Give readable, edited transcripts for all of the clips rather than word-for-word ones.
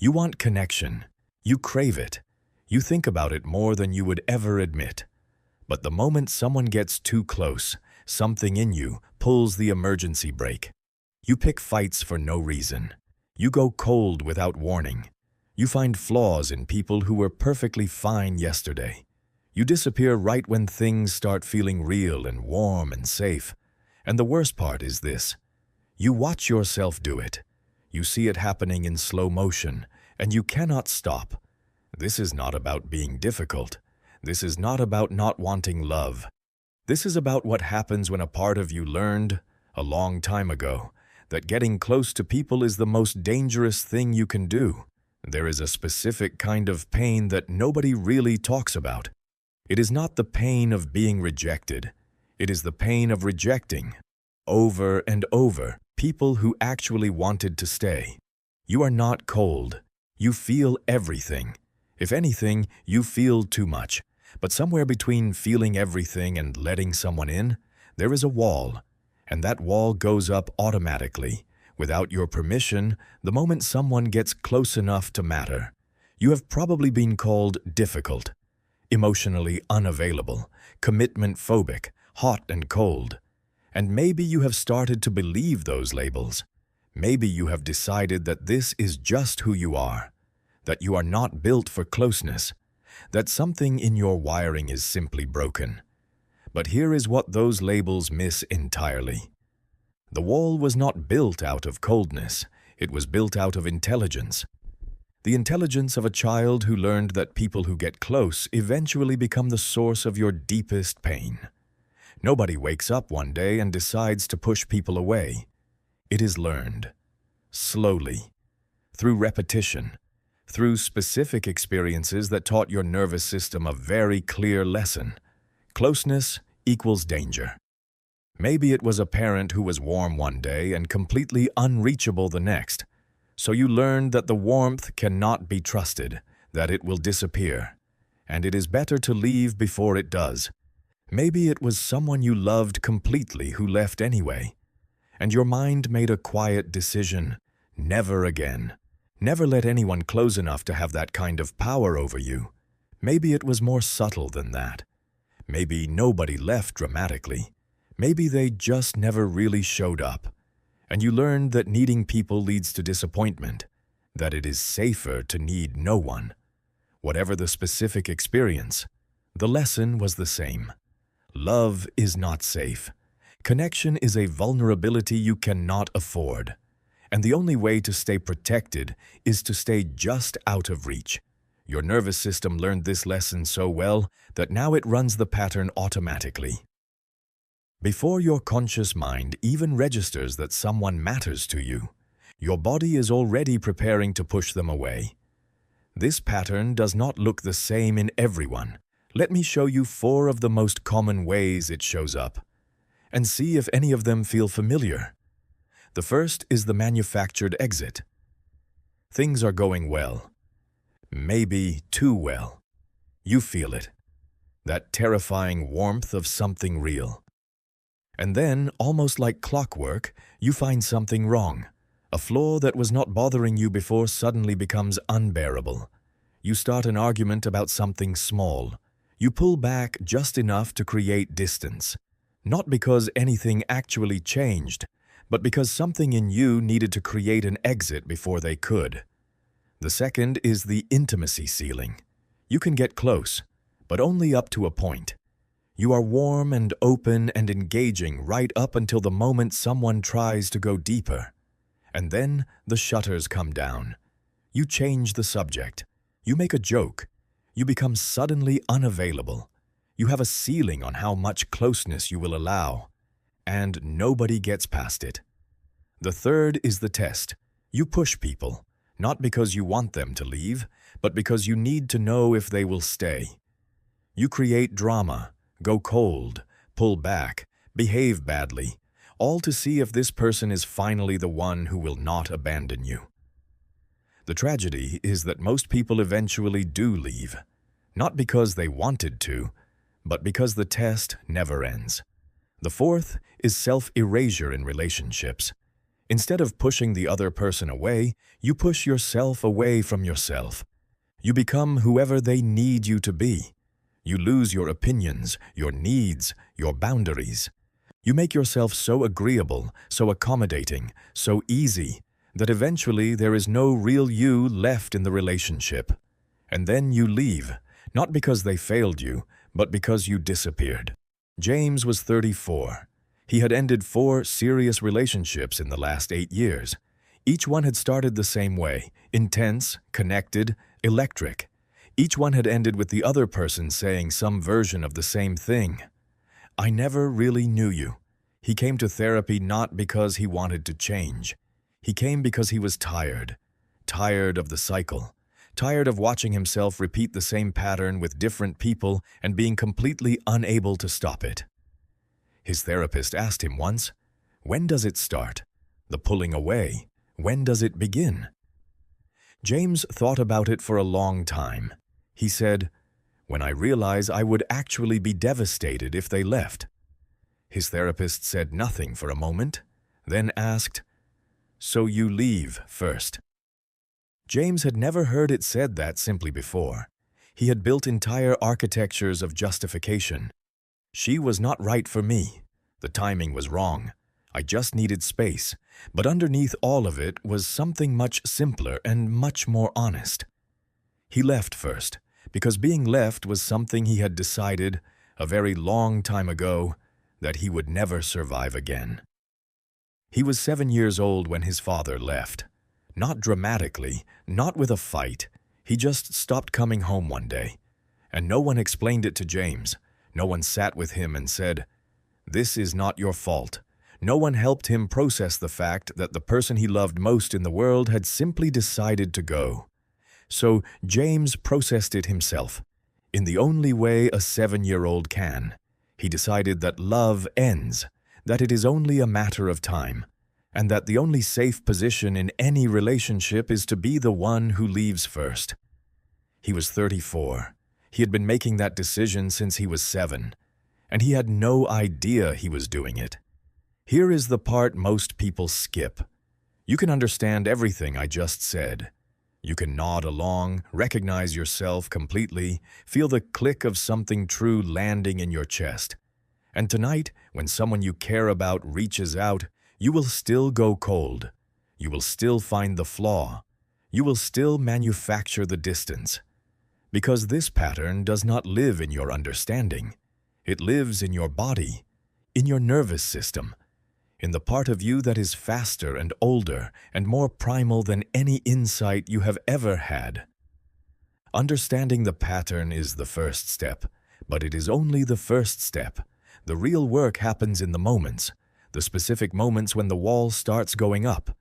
You want connection. You crave it. You think about it more than you would ever admit. But the moment someone gets too close, something in you pulls the emergency brake. You pick fights for no reason. You go cold without warning. You find flaws in people who were perfectly fine yesterday. You disappear right when things start feeling real and warm and safe. And the worst part is this. You watch yourself do it. You see it happening in slow motion, and you cannot stop. This is not about being difficult. This is not about not wanting love. This is about what happens when a part of you learned, a long time ago, that getting close to people is the most dangerous thing you can do. There is a specific kind of pain that nobody really talks about. It is not the pain of being rejected. It is the pain of rejecting, over and over, people who actually wanted to stay. You are not cold. You feel everything. If anything, you feel too much. But somewhere between feeling everything and letting someone in, there is a wall. And that wall goes up automatically, without your permission, the moment someone gets close enough to matter. You have probably been called difficult, emotionally unavailable, commitment phobic, hot and cold. And maybe you have started to believe those labels. Maybe you have decided that this is just who you are, that you are not built for closeness, that something in your wiring is simply broken. But here is what those labels miss entirely. The wall was not built out of coldness. It was built out of intelligence. The intelligence of a child who learned that people who get close eventually become the source of your deepest pain. Nobody wakes up one day and decides to push people away. It is learned, slowly, through repetition, through specific experiences that taught your nervous system a very clear lesson. Closeness equals danger. Maybe it was a parent who was warm one day and completely unreachable the next. So you learned that the warmth cannot be trusted, that it will disappear, and it is better to leave before it does. Maybe it was someone you loved completely who left anyway, and your mind made a quiet decision, never again. Never let anyone close enough to have that kind of power over you. Maybe it was more subtle than that. Maybe nobody left dramatically. Maybe they just never really showed up. And you learned that needing people leads to disappointment, that it is safer to need no one. Whatever the specific experience, the lesson was the same. Love is not safe. Connection is a vulnerability you cannot afford. And the only way to stay protected is to stay just out of reach. Your nervous system learned this lesson so well that now it runs the pattern automatically. Before your conscious mind even registers that someone matters to you, your body is already preparing to push them away. This pattern does not look the same in everyone. Let me show you 4 of the most common ways it shows up, and see if any of them feel familiar. The first is the manufactured exit. Things are going well. Maybe too well. You feel it. That terrifying warmth of something real. And then, almost like clockwork, you find something wrong. A flaw that was not bothering you before suddenly becomes unbearable. You start an argument about something small. You pull back just enough to create distance. Not because anything actually changed, but because something in you needed to create an exit before they could. The second is the intimacy ceiling. You can get close, but only up to a point. You are warm and open and engaging right up until the moment someone tries to go deeper. And then the shutters come down. You change the subject. You make a joke. You become suddenly unavailable. You have a ceiling on how much closeness you will allow, and nobody gets past it. The third is the test. You push people, not because you want them to leave, but because you need to know if they will stay. You create drama, go cold, pull back, behave badly, all to see if this person is finally the one who will not abandon you. The tragedy is that most people eventually do leave, not because they wanted to, but because the test never ends. The fourth is self-erasure in relationships. Instead of pushing the other person away, you push yourself away from yourself. You become whoever they need you to be. You lose your opinions, your needs, your boundaries. You make yourself so agreeable, so accommodating, so easy, that eventually there is no real you left in the relationship. And then you leave, not because they failed you, but because you disappeared. James was 34. He had ended 4 serious relationships in the last 8 years. Each one had started the same way, intense, connected, electric. Each one had ended with the other person saying some version of the same thing. I never really knew you. He came to therapy not because he wanted to change. He came because he was tired. Tired of the cycle. Tired of watching himself repeat the same pattern with different people and being completely unable to stop it. His therapist asked him once, "When does it start? The pulling away. When does it begin?" James thought about it for a long time. He said, "When I realize I would actually be devastated if they left." His therapist said nothing for a moment, then asked, "So you leave first?" James had never heard it said that simply before. He had built entire architectures of justification. She was not right for me. The timing was wrong. I just needed space. But underneath all of it was something much simpler and much more honest. He left first, because being left was something he had decided, a very long time ago, that he would never survive again. He was 7 years old when his father left. Not dramatically, not with a fight. He just stopped coming home one day. And no one explained it to James. No one sat with him and said, "This is not your fault." No one helped him process the fact that the person he loved most in the world had simply decided to go. So James processed it himself. In the only way a 7-year-old can. He decided that love ends, that it is only a matter of time, and that the only safe position in any relationship is to be the one who leaves first. He was 34. He had been making that decision since he was 7, and he had no idea he was doing it. Here is the part most people skip. You can understand everything I just said. You can nod along, recognize yourself completely, feel the click of something true landing in your chest. And tonight, when someone you care about reaches out, you will still go cold. You will still find the flaw. You will still manufacture the distance. Because this pattern does not live in your understanding. It lives in your body, in your nervous system, in the part of you that is faster and older and more primal than any insight you have ever had. Understanding the pattern is the first step, but it is only the first step. The real work happens in the moments, the specific moments when the wall starts going up,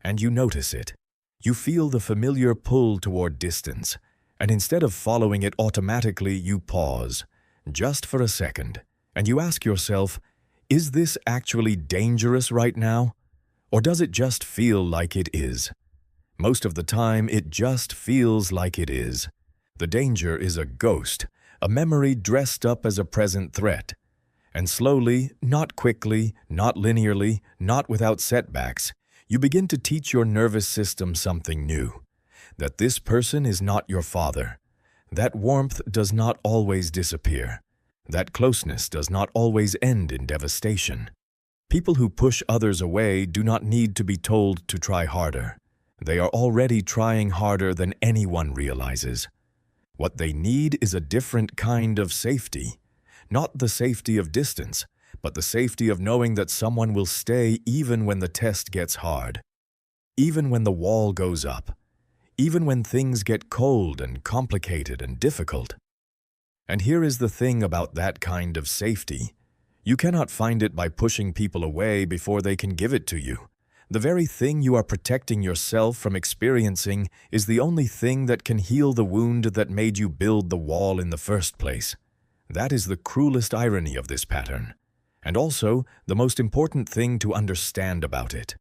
and you notice it. You feel the familiar pull toward distance, and instead of following it automatically, you pause, just for a second, and you ask yourself, is this actually dangerous right now? Or does it just feel like it is? Most of the time, it just feels like it is. The danger is a ghost, a memory dressed up as a present threat. And slowly, not quickly, not linearly, not without setbacks, you begin to teach your nervous system something new. That this person is not your father. That warmth does not always disappear. That closeness does not always end in devastation. People who push others away do not need to be told to try harder. They are already trying harder than anyone realizes. What they need is a different kind of safety. Not the safety of distance, but the safety of knowing that someone will stay even when the test gets hard. Even when the wall goes up. Even when things get cold and complicated and difficult. And here is the thing about that kind of safety. You cannot find it by pushing people away before they can give it to you. The very thing you are protecting yourself from experiencing is the only thing that can heal the wound that made you build the wall in the first place. That is the cruelest irony of this pattern, and also the most important thing to understand about it.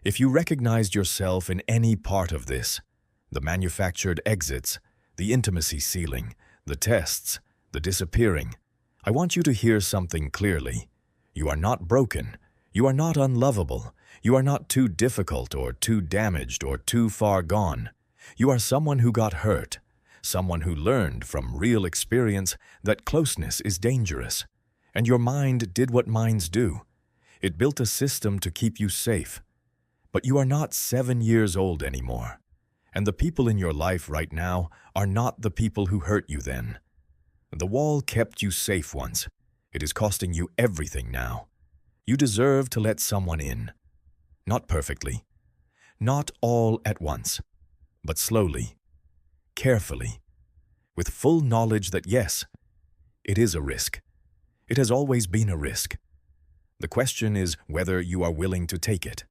If you recognized yourself in any part of this, the manufactured exits, the intimacy ceiling, the tests, the disappearing, I want you to hear something clearly. You are not broken. You are not unlovable. You are not too difficult or too damaged or too far gone. You are someone who got hurt, someone who learned from real experience that closeness is dangerous. And your mind did what minds do. It built a system to keep you safe. But you are not 7 years old anymore. And the people in your life right now are not the people who hurt you then. The wall kept you safe once. It is costing you everything now. You deserve to let someone in. Not perfectly. Not all at once. But slowly. Carefully. With full knowledge that yes, it is a risk. It has always been a risk. The question is whether you are willing to take it.